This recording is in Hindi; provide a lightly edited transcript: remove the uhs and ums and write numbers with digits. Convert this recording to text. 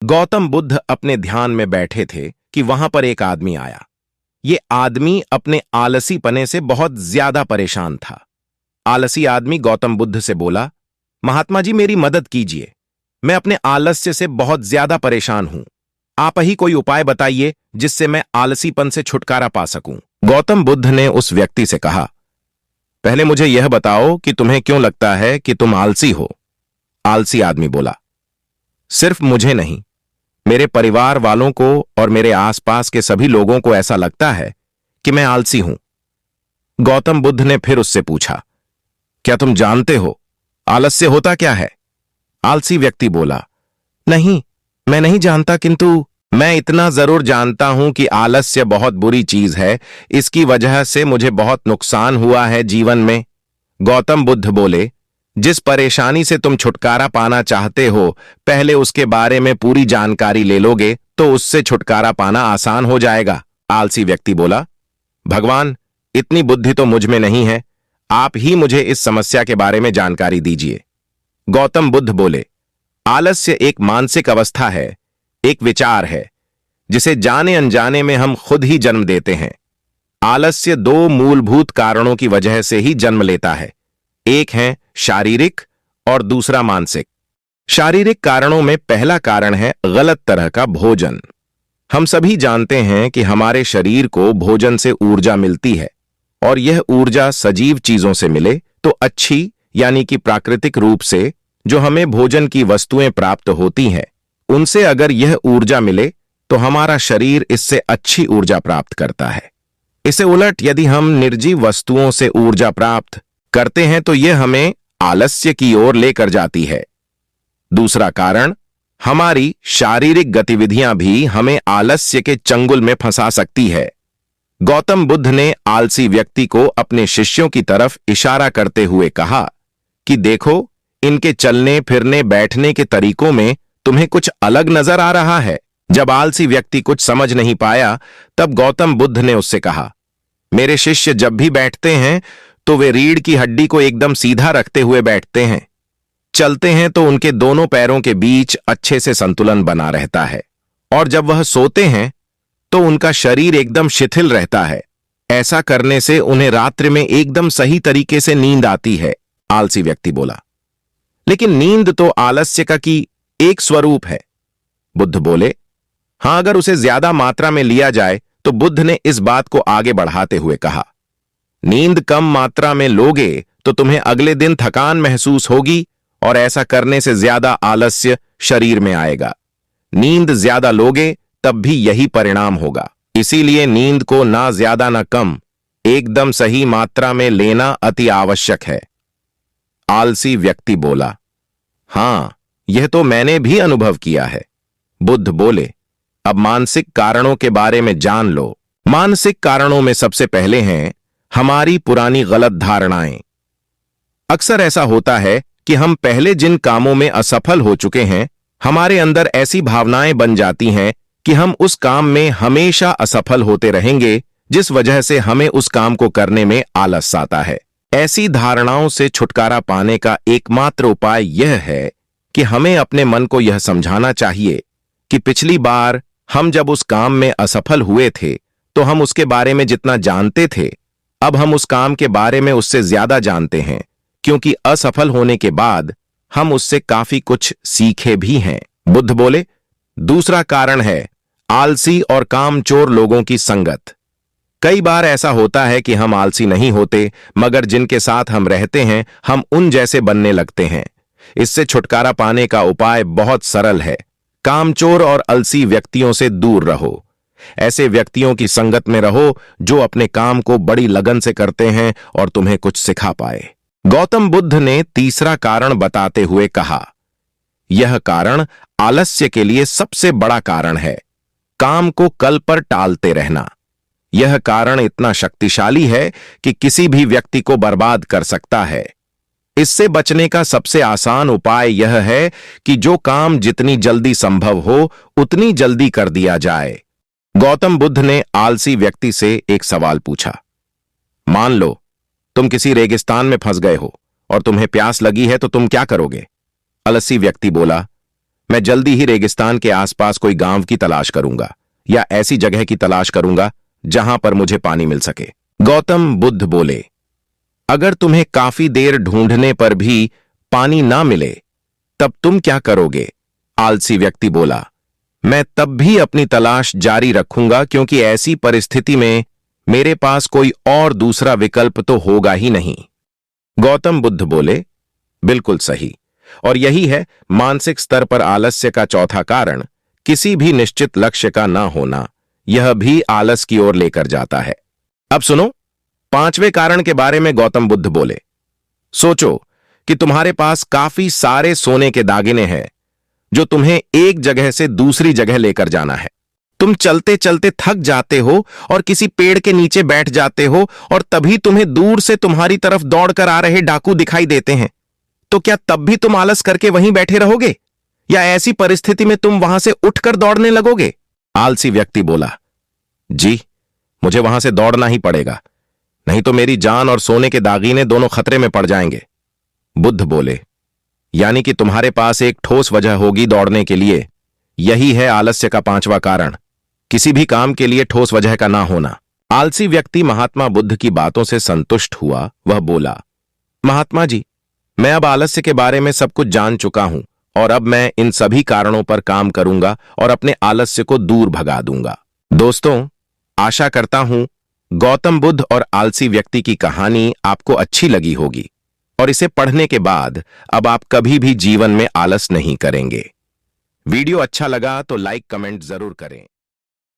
गौतम बुद्ध अपने ध्यान में बैठे थे कि वहां पर एक आदमी आया। ये आदमी अपने आलसीपने से बहुत ज्यादा परेशान था। आलसी आदमी गौतम बुद्ध से बोला, महात्मा जी मेरी मदद कीजिए, मैं अपने आलस्य से बहुत ज्यादा परेशान हूं। आप ही कोई उपाय बताइए जिससे मैं आलसीपन से छुटकारा पा सकूं। गौतम बुद्ध ने उस व्यक्ति से कहा, पहले मुझे यह बताओ कि तुम्हें क्यों लगता है कि तुम आलसी हो। आलसी आदमी बोला, सिर्फ मुझे नहीं, मेरे परिवार वालों को और मेरे आसपास के सभी लोगों को ऐसा लगता है कि मैं आलसी हूं। गौतम बुद्ध ने फिर उससे पूछा, क्या तुम जानते हो आलस्य होता क्या है? आलसी व्यक्ति बोला, नहीं, मैं नहीं जानता, किंतु मैं इतना जरूर जानता हूं कि आलस्य बहुत बुरी चीज है। इसकी वजह से मुझे बहुत नुकसान हुआ है जीवन में। गौतम बुद्ध बोले, जिस परेशानी से तुम छुटकारा पाना चाहते हो, पहले उसके बारे में पूरी जानकारी ले लोगे तो उससे छुटकारा पाना आसान हो जाएगा। आलसी व्यक्ति बोला, भगवान, इतनी बुद्धि तो मुझ में नहीं है, आप ही मुझे इस समस्या के बारे में जानकारी दीजिए। गौतम बुद्ध बोले, आलस्य एक मानसिक अवस्था है, एक विचार है जिसे जाने अनजाने में हम खुद ही जन्म देते हैं। आलस्य दो मूलभूत कारणों की वजह से ही जन्म लेता है, एक है शारीरिक और दूसरा मानसिक। शारीरिक कारणों में पहला कारण है गलत तरह का भोजन। हम सभी जानते हैं कि हमारे शरीर को भोजन से ऊर्जा मिलती है, और यह ऊर्जा सजीव चीजों से मिले तो अच्छी, यानी कि प्राकृतिक रूप से जो हमें भोजन की वस्तुएं प्राप्त होती हैं, उनसे अगर यह ऊर्जा मिले तो हमारा शरीर इससे अच्छी ऊर्जा प्राप्त करता है। इसे उलट यदि हम निर्जीव वस्तुओं से ऊर्जा प्राप्त करते हैं तो यह हमें आलस्य की ओर लेकर जाती है। दूसरा कारण, हमारी शारीरिक गतिविधियां भी हमें आलस्य के चंगुल में फंसा सकती है। गौतम बुद्ध ने आलसी व्यक्ति को अपने शिष्यों की तरफ इशारा करते हुए कहा कि देखो, इनके चलने फिरने बैठने के तरीकों में तुम्हें कुछ अलग नजर आ रहा है। जब आलसी व्यक्ति कुछ समझ नहीं पाया, तब गौतम बुद्ध ने उससे कहा, मेरे शिष्य जब भी बैठते हैं तो वे रीढ़ की हड्डी को एकदम सीधा रखते हुए बैठते हैं। चलते हैं तो उनके दोनों पैरों के बीच अच्छे से संतुलन बना रहता है, और जब वह सोते हैं तो उनका शरीर एकदम शिथिल रहता है। ऐसा करने से उन्हें रात्रि में एकदम सही तरीके से नींद आती है। आलसी व्यक्ति बोला, लेकिन नींद तो आलस्य का की एक स्वरूप है। बुद्ध बोले, हां, अगर उसे ज्यादा मात्रा में लिया जाए तो बुद्ध ने इस बात को आगे बढ़ाते हुए कहा, नींद कम मात्रा में लोगे तो तुम्हें अगले दिन थकान महसूस होगी, और ऐसा करने से ज्यादा आलस्य शरीर में आएगा। नींद ज्यादा लोगे तब भी यही परिणाम होगा। इसीलिए नींद को ना ज्यादा ना कम, एकदम सही मात्रा में लेना अति आवश्यक है। आलसी व्यक्ति बोला, हां, यह तो मैंने भी अनुभव किया है। बुद्ध बोले, अब मानसिक कारणों के बारे में जान लो। मानसिक कारणों में सबसे पहले हैं हमारी पुरानी गलत धारणाएं। अक्सर ऐसा होता है कि हम पहले जिन कामों में असफल हो चुके हैं, हमारे अंदर ऐसी भावनाएं बन जाती हैं कि हम उस काम में हमेशा असफल होते रहेंगे, जिस वजह से हमें उस काम को करने में आलस आता है। ऐसी धारणाओं से छुटकारा पाने का एकमात्र उपाय यह है कि हमें अपने मन को यह समझाना चाहिए कि पिछली बार हम जब उस काम में असफल हुए थे तो हम उसके बारे में जितना जानते थे, अब हम उस काम के बारे में उससे ज्यादा जानते हैं, क्योंकि असफल होने के बाद हम उससे काफी कुछ सीखे भी हैं। बुद्ध बोले, दूसरा कारण है आलसी और कामचोर लोगों की संगत। कई बार ऐसा होता है कि हम आलसी नहीं होते, मगर जिनके साथ हम रहते हैं हम उन जैसे बनने लगते हैं। इससे छुटकारा पाने का उपाय बहुत सरल है। कामचोर और आलसी व्यक्तियों से दूर रहो। ऐसे व्यक्तियों की संगत में रहो जो अपने काम को बड़ी लगन से करते हैं और तुम्हें कुछ सिखा पाए। गौतम बुद्ध ने तीसरा कारण बताते हुए कहा, यह कारण आलस्य के लिए सबसे बड़ा कारण है, काम को कल पर टालते रहना। यह कारण इतना शक्तिशाली है कि किसी भी व्यक्ति को बर्बाद कर सकता है। इससे बचने का सबसे आसान उपाय यह है कि जो काम जितनी जल्दी संभव हो उतनी जल्दी कर दिया जाए। गौतम बुद्ध ने आलसी व्यक्ति से एक सवाल पूछा, मान लो तुम किसी रेगिस्तान में फंस गए हो और तुम्हें प्यास लगी है तो तुम क्या करोगे? आलसी व्यक्ति बोला, मैं जल्दी ही रेगिस्तान के आसपास कोई गांव की तलाश करूंगा या ऐसी जगह की तलाश करूंगा जहां पर मुझे पानी मिल सके। गौतम बुद्ध बोले, अगर तुम्हें काफी देर ढूंढने पर भी पानी ना मिले तब तुम क्या करोगे? आलसी व्यक्ति बोला, मैं तब भी अपनी तलाश जारी रखूंगा क्योंकि ऐसी परिस्थिति में मेरे पास कोई और दूसरा विकल्प तो होगा ही नहीं। गौतम बुद्ध बोले, बिल्कुल सही। और यही है मानसिक स्तर पर आलस्य का चौथा कारण, किसी भी निश्चित लक्ष्य का ना होना। यह भी आलस की ओर लेकर जाता है। अब सुनो, पांचवें कारण के बारे में गौतम बुद्ध बोले, सोचो कि तुम्हारे पास काफी सारे सोने के दागिने हैं जो तुम्हें एक जगह से दूसरी जगह लेकर जाना है। तुम चलते चलते थक जाते हो और किसी पेड़ के नीचे बैठ जाते हो और तभी तुम्हें दूर से तुम्हारी तरफ दौड़कर आ रहे डाकू दिखाई देते हैं। तो क्या तब भी तुम आलस करके वहीं बैठे रहोगे या ऐसी परिस्थिति में तुम वहां से उठकर दौड़ने लगोगे? आलसी व्यक्ति बोला, जी, मुझे वहां से दौड़ना ही पड़ेगा, नहीं तो मेरी जान और सोने के दागीने दोनों खतरे में पड़ जाएंगे। बुद्ध बोले, यानी कि तुम्हारे पास एक ठोस वजह होगी दौड़ने के लिए। यही है आलस्य का पांचवा कारण, किसी भी काम के लिए ठोस वजह का ना होना। आलसी व्यक्ति महात्मा बुद्ध की बातों से संतुष्ट हुआ। वह बोला, महात्मा जी, मैं अब आलस्य के बारे में सब कुछ जान चुका हूं और अब मैं इन सभी कारणों पर काम करूंगा और अपने आलस्य को दूर भगा दूंगा। दोस्तों, आशा करता हूं गौतम बुद्ध और आलसी व्यक्ति की कहानी आपको अच्छी लगी होगी और इसे पढ़ने के बाद अब आप कभी भी जीवन में आलस नहीं करेंगे। वीडियो अच्छा लगा तो लाइक कमेंट जरूर करें।